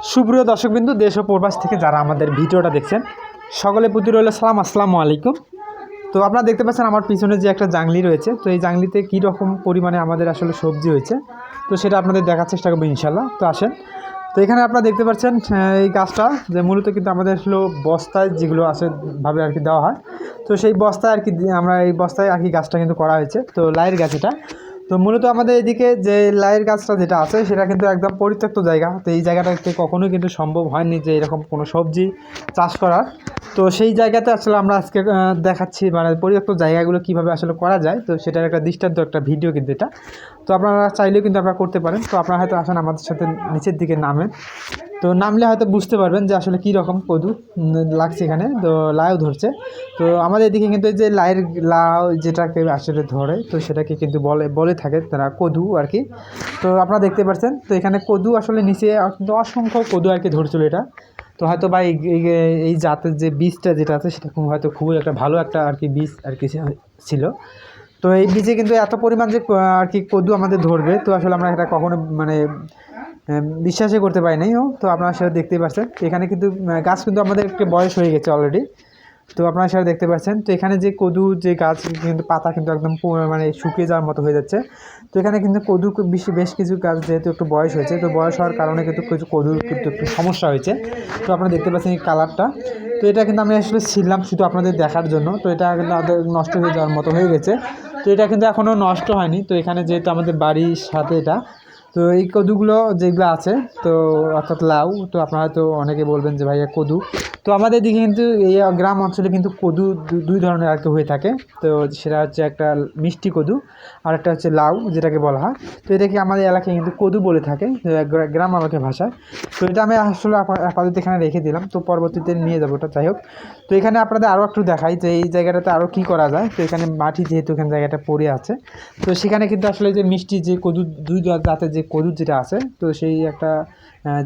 সুপ্রিয় দর্শকবিন্দু, দেশ ও প্রবাস থেকে যারা আমাদের ভিডিওটা দেখছেন সকলে প্রতি রইল সালাম, আসসালামু আলাইকুম। তো আপনারা দেখতে পাচ্ছেন আমার পিছনে যে একটা জাংলি রয়েছে, তো এই জাংলিতে কী রকম পরিমাণে আমাদের আসলে সবজি হয়েছে, তো সেটা আপনাদের দেখার চেষ্টা করবো ইনশাল্লাহ। তো আসেন। তো এখানে আপনারা দেখতে পাচ্ছেন এই গাছটা যে মূলত কিন্তু আমাদের হলো বস্তায় যেগুলো আছে ভাবে আর কি দেওয়া হয়, তো সেই বস্তায় আর কি আমরা এই বস্তায় আর কি গাছটা কিন্তু করা হয়েছে। তো লাইয়ের গাছ এটা। তো মূলত আমাদের এদিকে যে লাইয়ের গাছটা যেটা আছে সেটা কিন্তু একদম পরিত্যক্ত জায়গা, তো এই জায়গাটাতে কখনোই কিন্তু সম্ভব হয়নি যে এরকম কোনো সবজি চাষ করার। তো সেই জায়গাতে আসলে আমরা আজকে দেখাচ্ছি মানে পরিত্যক্ত জায়গাগুলো কীভাবে আসলে করা যায়, তো সেটার একটা দৃষ্টান্ত একটা ভিডিও কিন্তু এটা। তো আপনারা চাইলেও কিন্তু আপনারা করতে পারেন। তো আপনারা হয়তো আসেন আমাদের সাথে নিচের দিকে নামেন, তো নামলে হয়তো বুঝতে পারবেন যে আসলে কী রকম কদু লাগছে এখানে। তো লাউ ধরছে। তো আমাদের এদিকে কিন্তু এই যে লাউয়ের লাউ যেটাকে আসলে ধরে, তো সেটাকে কিন্তু বলে থাকে তারা কদু আর কি। তো আপনারা দেখতে পাচ্ছেন, তো এখানে কদু আসলে নিচে কিন্তু অসংখ্য কদু আর কি ধরছিল এটা। তো হয়তো বা এই জাতের যে বীজটা যেটা আছে সেটা হয়তো খুবই একটা ভালো একটা আর কি বীজ আর কি ছিল। তো এই বীজে কিন্তু এত পরিমাণ যে আর কি কদু আমাদের ধরবে, তো আসলে আমরা এটা কখনো মানে বিশ্বাসই করতে পারি নাই। তো আপনারা সেটা দেখতেই পাচ্ছেন, এখানে কিন্তু গাছ কিন্তু আমাদের একটু বয়স হয়ে গেছে অলরেডি। তো আপনারা সেটা দেখতে পাচ্ছেন। তো এখানে যে কদু যে গাছ কিন্তু পাতা কিন্তু একদম মানে শুকিয়ে যাওয়ার মতো হয়ে যাচ্ছে। তো এখানে কিন্তু কদু বেশ কিছু গাছ যেহেতু একটু বয়স হয়েছে, তো বয়স হওয়ার কারণে কিন্তু কিছু কদুর কিন্তু একটু সমস্যা হয়েছে। তো আপনারা দেখতে পাচ্ছেন এই কালারটা। তো এটা কিন্তু আমি আসলে ছিলাম শুধু আপনাদের দেখার জন্য, তো এটা কিন্তু আমাদের নষ্ট হয়ে যাওয়ার মতো হয়ে গেছে। তো এটা কিন্তু এখনও নষ্ট হয়নি। তো এখানে যেহেতু আমাদের বাড়ির সাথে এটা, তো এই কদুগুলো যেগুলো আছে, তো অর্থাৎ লাউ, তো আপনারা হয়তো অনেকে বলবেন যে ভাইয়া কদু। তো আমাদের দিকে কিন্তু এই গ্রাম অঞ্চলে কিন্তু কদু দুই ধরনের আর কি হয়ে থাকে। তো সেটা হচ্ছে একটা মিষ্টি কদু, আর একটা হচ্ছে লাউ যেটাকে বলা হয়। তো এটাকে আমাদের এলাকায় কিন্তু কদু বলে থাকে গ্রাম এলাকার ভাষায়। তো এটা আমি আসলে আপাতত এখানে রেখে দিলাম, তো পরবর্তীতে নিয়ে যাবো ওটা, যাই হোক। তো এখানে আপনাদের আরও একটু দেখাই যে এই জায়গাটাতে আরও কী করা যায়। তো এখানে মাটি যেহেতু এখানে জায়গাটা পড়ে আছে, তো সেখানে কিন্তু আসলে যে মিষ্টি যে কদু দুই জাতের যে কদু যেটা আছে, তো সেই একটা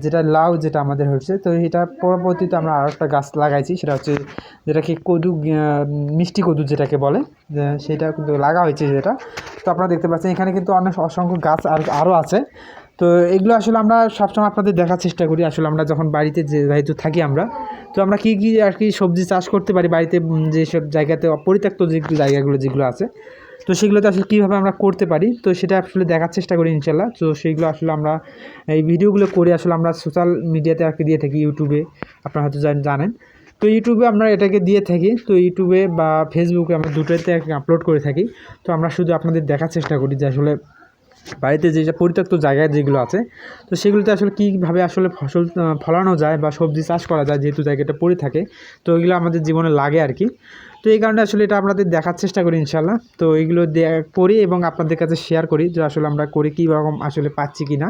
যেটা লাউ যেটা আমাদের হচ্ছে, তো এটা পরবর্তীতে আমরা আরও একটা গাছ লাগাইছি, সেটা হচ্ছে যেটাকে কদু মিষ্টি কদু যেটাকে বলে, সেটা কিন্তু লাগা হয়েছে যেটা। তো আপনারা দেখতে পাচ্ছেন এখানে কিন্তু অনেক অসংখ্য গাছ আরও আছে। তো এগুলো আসলে আমরা সবসময় আপনাদের দেখার চেষ্টা করি। আসলে আমরা যখন বাড়িতে যেহেতু থাকি আমরা, তো আমরা কী কী আর কি সবজি চাষ করতে পারি বাড়িতে, যেসব জায়গাতে অপরিত্যক্ত যে জায়গাগুলো যেগুলো আছে, তো সেগুলোতে আসলে কীভাবে আমরা করতে পারি, তো সেটা আসলে দেখার চেষ্টা করি ইনশাল্লাহ। তো সেইগুলো আসলে আমরা এই ভিডিওগুলো করে আসলে আমরা সোশ্যাল মিডিয়াতে আর কি দিয়ে থাকি, ইউটিউবে আপনারা হয়তো জানেন। তো ইউটিউবে আমরা এটাকে দিয়ে থাকি, তো ইউটিউবে বা ফেসবুকে আমরা দুটোতে আর কি আপলোড করে থাকি। তো আমরা শুধু আপনাদের দেখার চেষ্টা করি যে আসলে বাড়িতে যে পরিত্যক্ত জায়গায় যেগুলো আছে, তো সেগুলোতে আসলে কীভাবে আসলে ফসল ফলানো যায় বা সবজি চাষ করা যায়, যেহেতু জায়গাটা পড়ে থাকে। তো এগুলো আমাদের জীবনে লাগে আর কি। তো এই কারণে আসলে এটা আপনাদের দেখার চেষ্টা করি ইনশাল্লাহ। তো এইগুলো করি এবং আপনাদের কাছে শেয়ার করি যে আসলে আমরা করি কী রকম আসলে পাচ্ছি কি না।